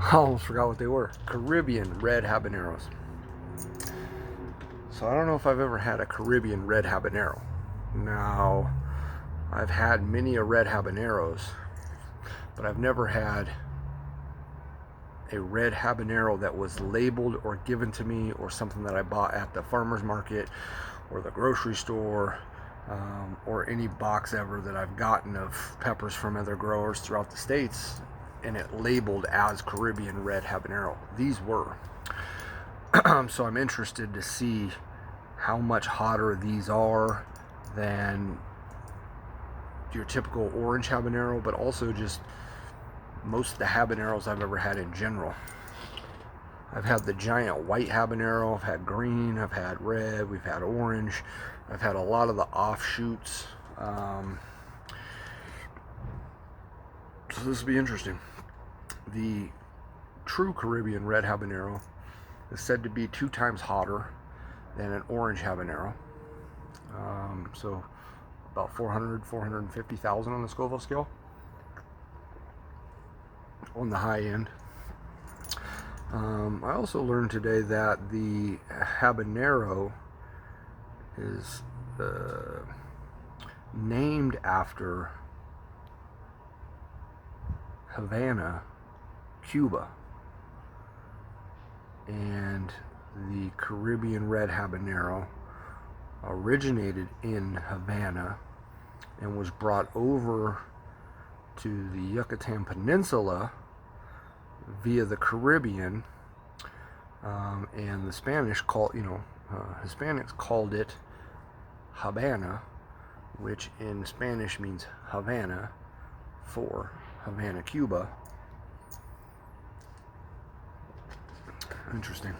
I almost forgot what they were. Caribbean Red Habaneros. So I don't know if I've ever had a Caribbean Red Habanero. Now, I've had many a Red Habaneros, but I've never had a red habanero that was labeled or given to me, or something that I bought at the farmer's market or the grocery store, or any box ever that I've gotten of peppers from other growers throughout the states, and it labeled as Caribbean Red Habanero. These were. So I'm interested to see how much hotter these are than your typical orange habanero, but also just most of the habaneros I've ever had in general. I've had the giant white habanero, I've had green, I've had red, we've had orange, I've had a lot of the offshoots. So this will be interesting. The true Caribbean Red Habanero is said to be 2 times hotter than an orange habanero. So about 450,000 on the Scoville scale on the high end. I also learned today that the habanero is named after Havana, Cuba, and the Caribbean Red Habanero originated in Havana and was brought over to the Yucatan Peninsula via the Caribbean, and the Spanish Hispanics called it Habana, which in Spanish means Havana, for Havana, Cuba. Interesting.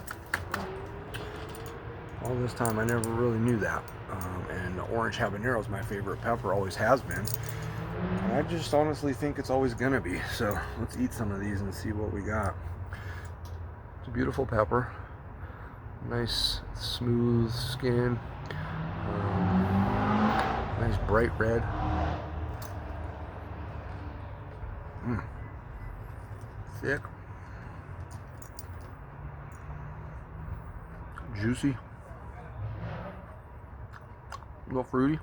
All this time I never really knew that. And the orange habanero is my favorite pepper, always has been. And I just honestly think it's always gonna be. So let's eat some of these and see what we got. It's a beautiful pepper. Nice smooth skin. Nice bright red. Thick. Juicy. A little fruity.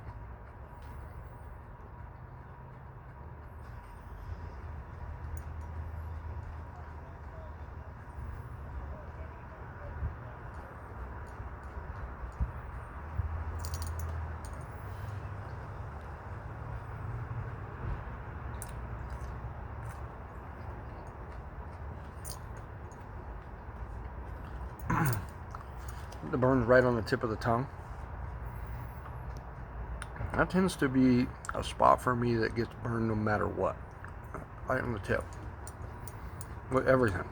The burn's right on the tip of the tongue. That tends to be a spot for me that gets burned no matter what. Right on the tip. With everything.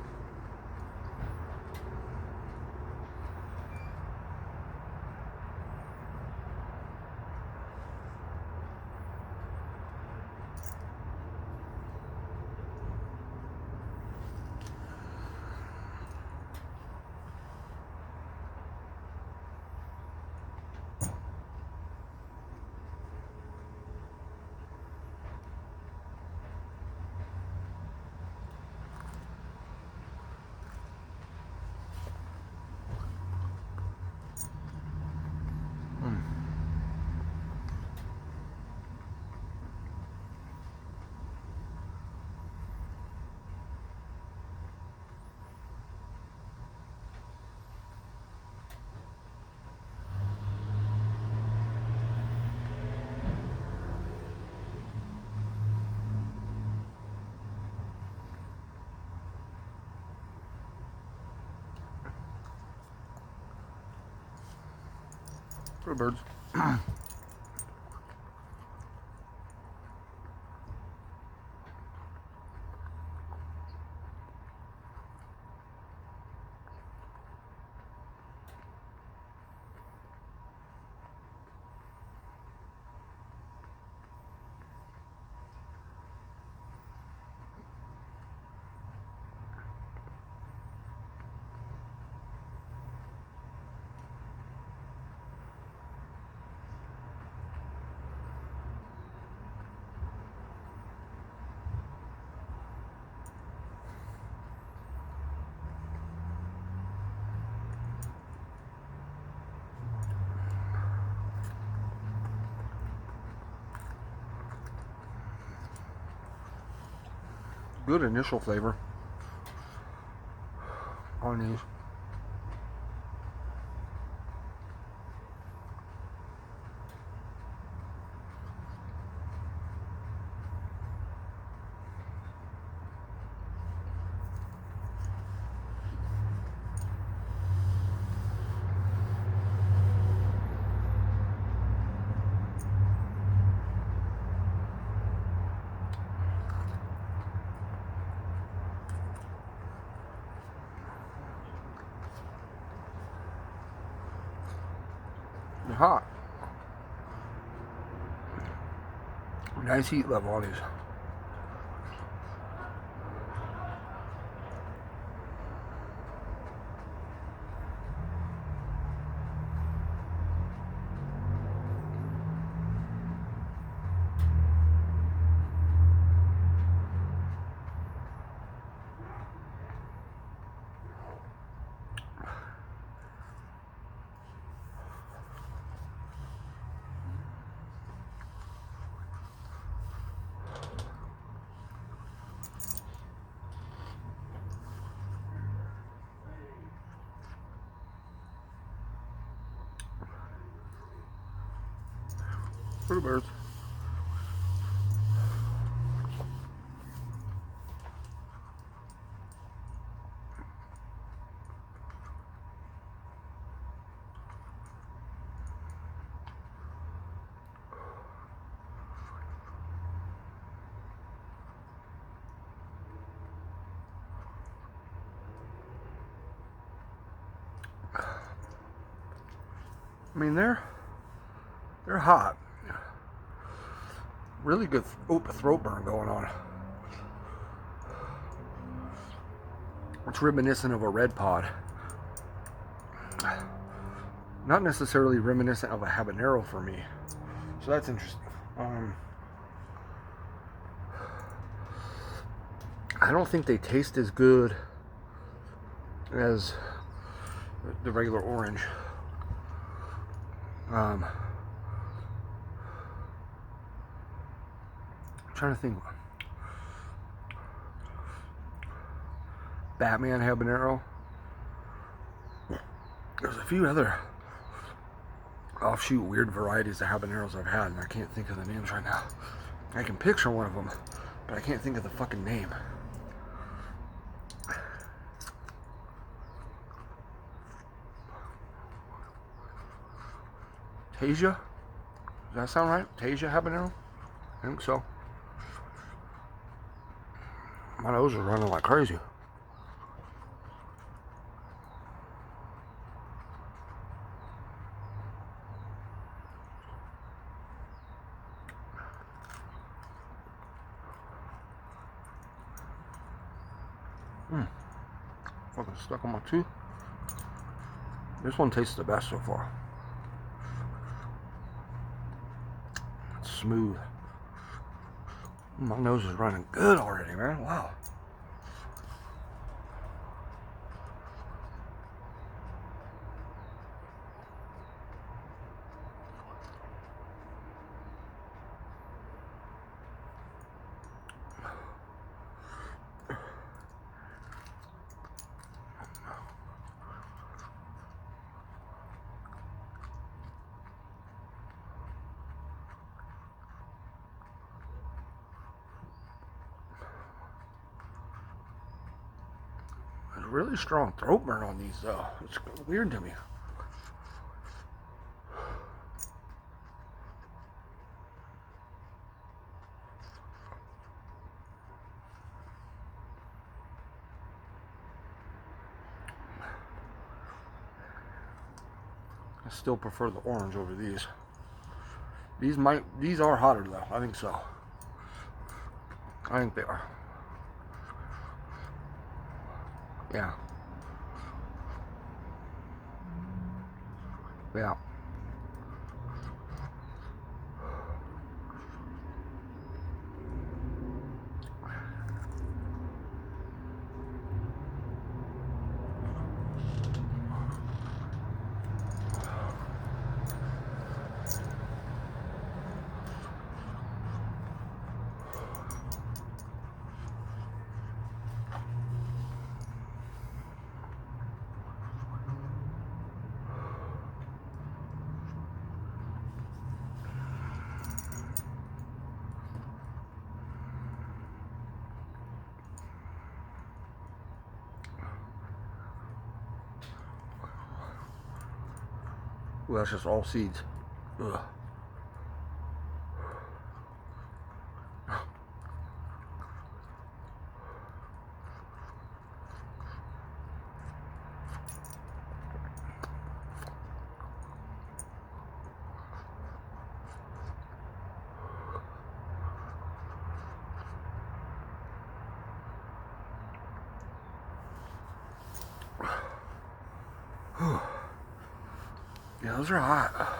For the birds. Good initial flavor on these. They're hot. Nice heat level on these. Pretty birds. I mean, they're hot. Really good throat burn going on. It's reminiscent of a red pod. Not necessarily reminiscent of a habanero for me. So that's interesting. I don't think they taste as good as the regular orange. I'm trying to think. Batman habanero. There's a few other offshoot weird varieties of habaneros I've had, and I can't think of the names right now. I can picture one of them, but I can't think of the fucking name. Tasia? Does that sound right? Tasia habanero? I think so. My nose is running like crazy. Fucking stuck on my tooth. This one tastes the best so far. It's smooth. My nose is running good already, man. Wow. Really strong throat burn on these though. It's weird to me. I still prefer the orange over these. These are hotter though. I think so. I think they are. Yeah. Yeah. Ooh, that's just all seeds. Ugh. Yeah, those are hot.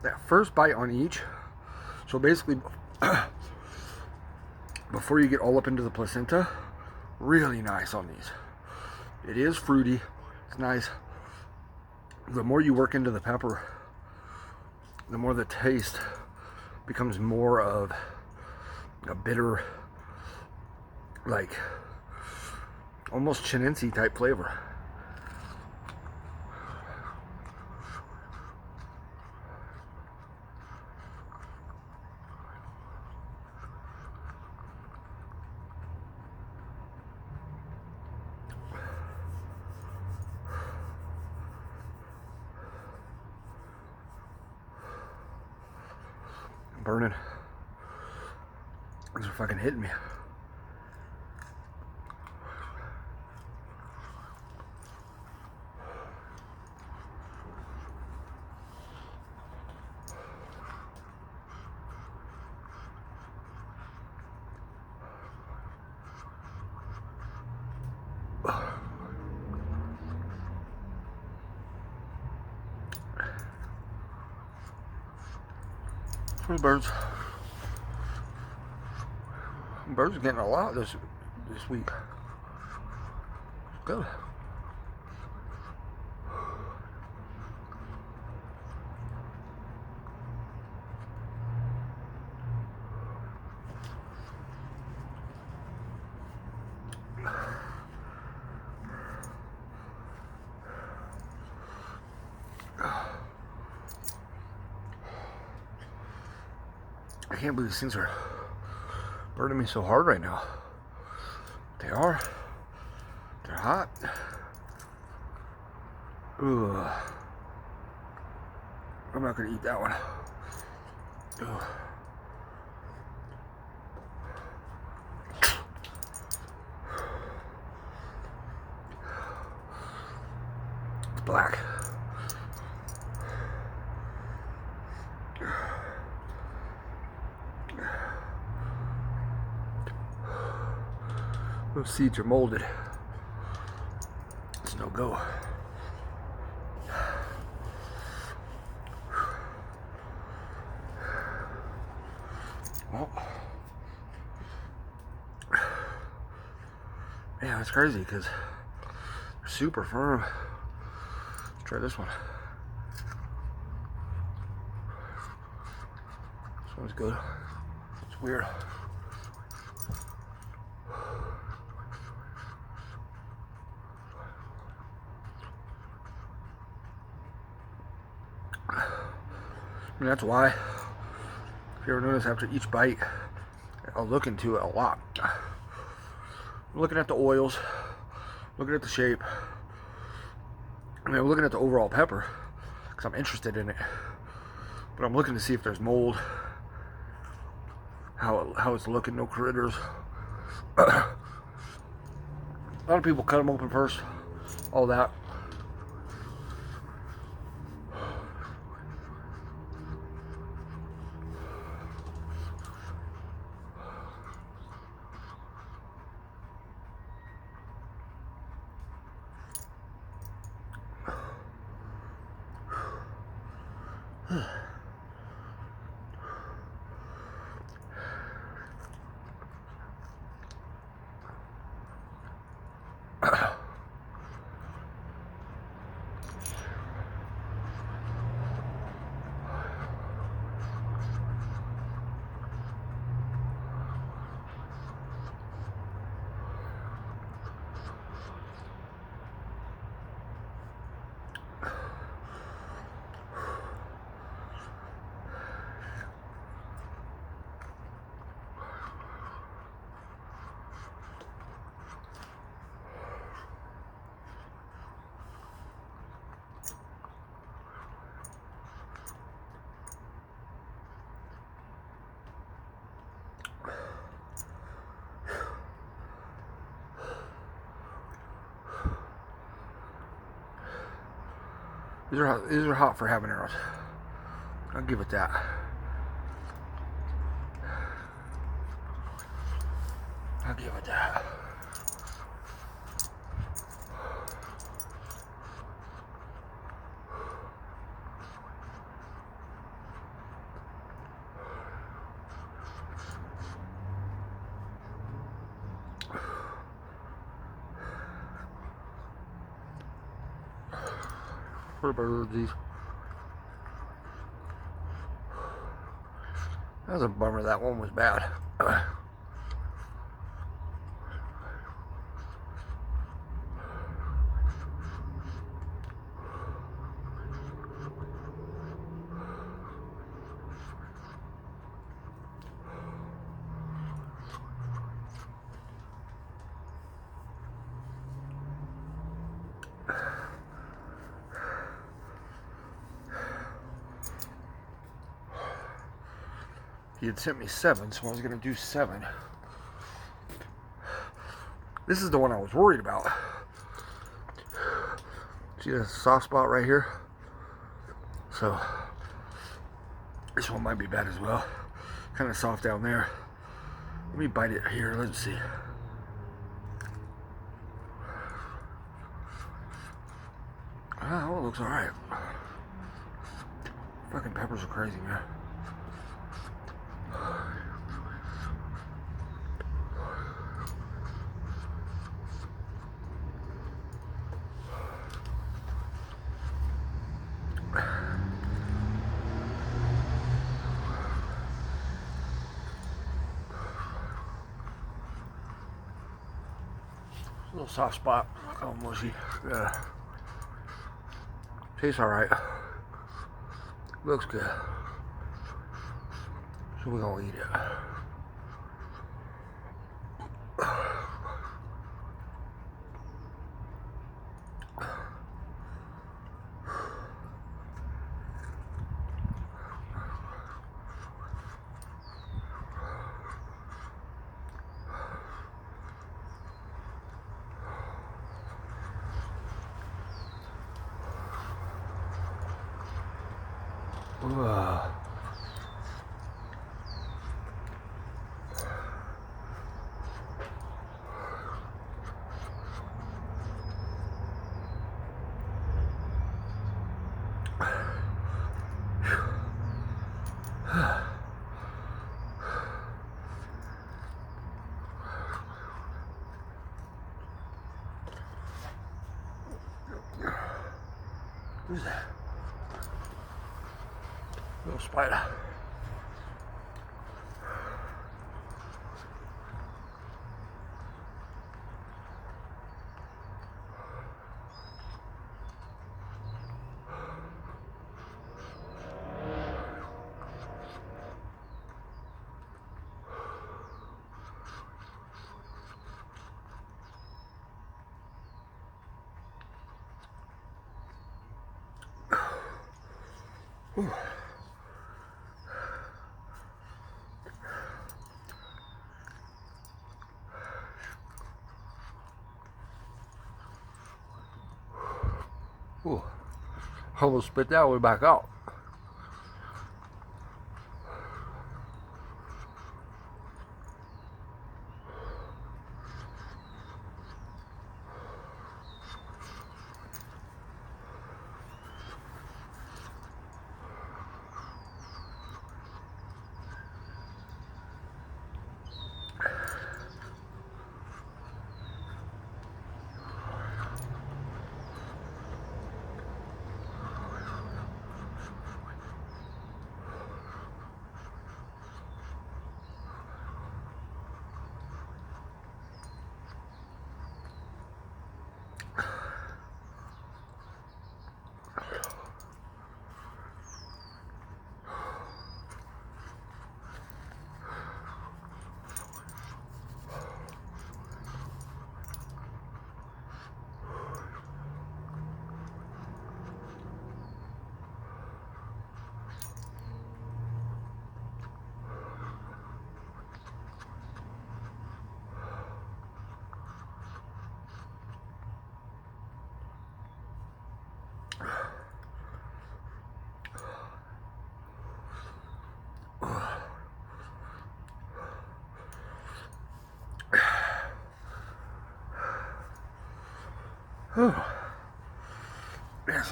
That first bite on each, so basically before you get all up into the placenta, really nice on these. It is fruity, it's nice. The more you work into the pepper, the more the taste becomes more of a bitter, like almost chinense type flavor. Burning. These are fucking hitting me. Birds. Birds are getting a lot this week. Good. I can't believe these things are burning me so hard right now. They are. They're hot. Ugh. I'm not gonna eat that one. Ugh. It's black. Those seeds are molded. It's no go. Well, yeah, it's crazy because they're super firm. Let's try this one. This one's good. It's weird. And that's why, if you ever notice, after each bite, I'll look into it a lot. I'm looking at the oils, looking at the shape. I mean, I'm looking at the overall pepper because I'm interested in it. But I'm looking to see if there's mold, how it's looking, no critters. A lot of people cut them open first, all that. These are hot for habaneros. I'll give it that. I'll give it that. What about these? That was a bummer. That one was bad. He had sent me 7, so I was going to do 7. This is the one I was worried about. See a soft spot right here? So this one might be bad as well. Kind of soft down there. Let me bite it here. Let's see. Oh, it looks alright. Fucking peppers are crazy, man. A little soft spot, all mushy. Yeah. Tastes alright. Looks good. So we're gonna eat it. Who's that? Little spider. Whew. Ooh. Almost spit that way back out.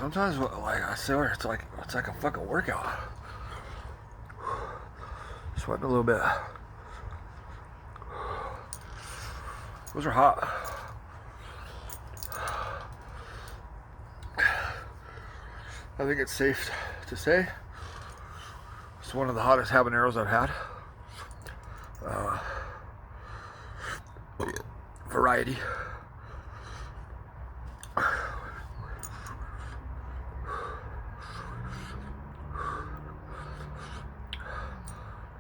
Sometimes, like I swear, it's like a fucking workout. Sweating a little bit. Those are hot. I think it's safe to say it's one of the hottest habaneros I've had. Variety.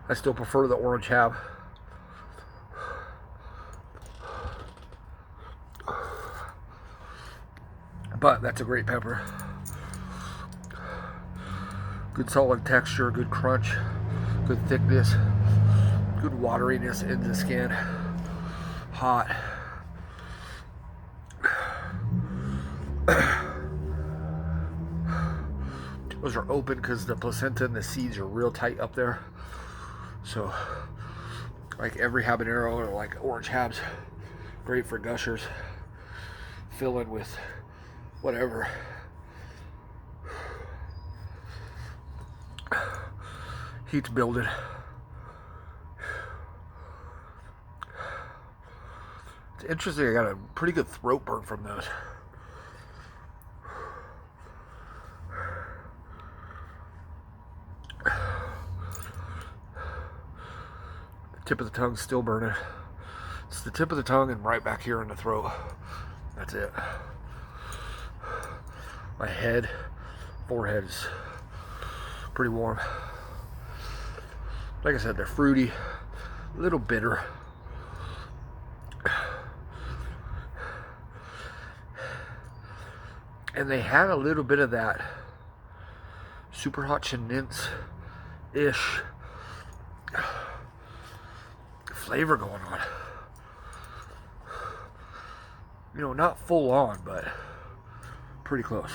I still prefer the orange hab. But that's a great pepper. Good solid texture, good crunch, good thickness, good wateriness in the skin. Hot. Those are open because the placenta and the seeds are real tight up there. So, like every habanero or like orange habs, great for gushers. Fill in with whatever. Heat's building. It's interesting, I got a pretty good throat burn from those. The tip of the tongue's still burning. It's the tip of the tongue and right back here in the throat. That's it. My head, forehead is pretty warm. Like I said, they're fruity, a little bitter. And they had a little bit of that super hot Chinense-ish flavor going on. You know, not full on, but pretty close.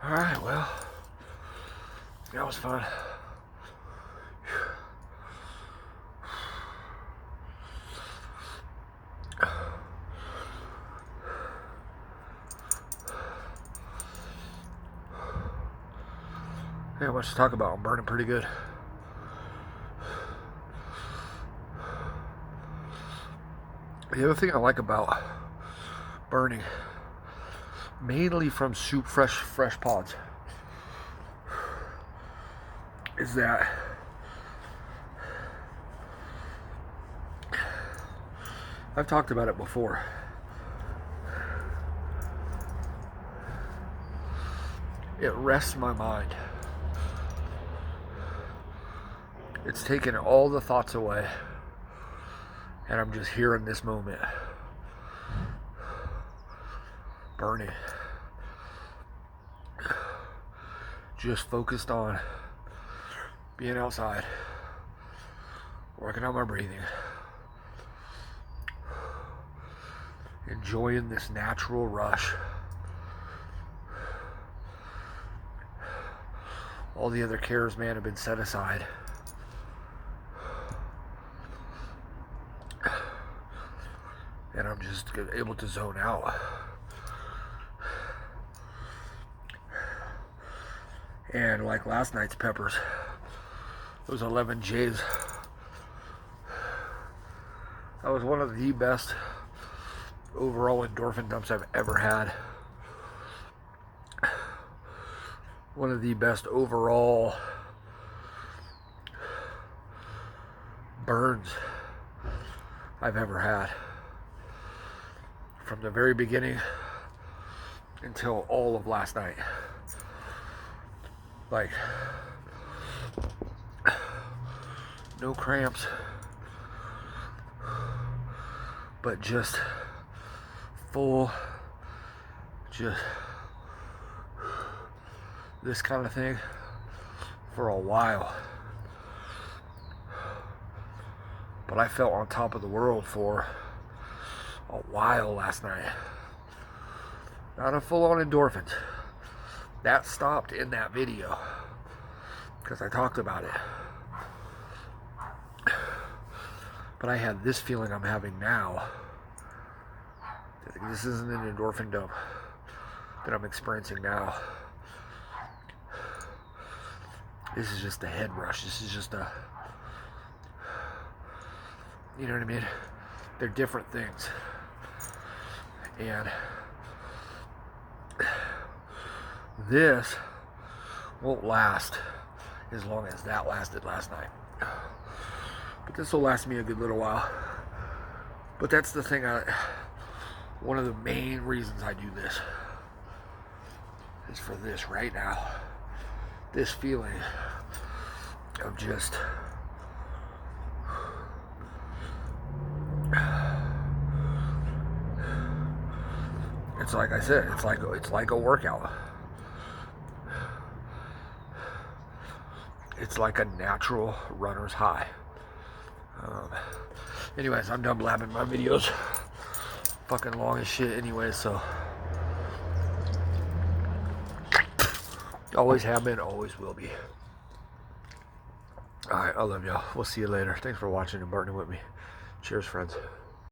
Alright, well, that was fun. Yeah, much to talk about. I'm burning pretty good. The other thing I like about burning, mainly from fresh pods, is that I've talked about it before. It rests my mind. It's taken all the thoughts away, and I'm just here in this moment, burning, just focused on being outside, working on my breathing, enjoying this natural rush. All the other cares, man, have been set aside. And I'm just able to zone out. And like last night's peppers, those 11 J's, that was one of the best overall endorphin dumps I've ever had. One of the best overall burns I've ever had. From the very beginning until all of last night. Like, no cramps, but just full, just this kind of thing for a while. But I felt on top of the world for a while last night. Not a full-on endorphins. That stopped in that video because I talked about it. But I had this feeling I'm having now. This isn't an endorphin dump that I'm experiencing now. This is just a head rush. This is just a, you know what I mean? They're different things. And this won't last as long as that lasted last night. But this will last me a good little while. But that's the thing, one of the main reasons I do this is for this right now. This feeling of just it's like I said, it's like a workout. It's like a natural runner's high. Anyways, I'm done blabbing. My videos fucking long as shit anyway, so always have been, always will be. Alright, I love y'all. We'll see you later. Thanks for watching and partnering with me. Cheers, friends.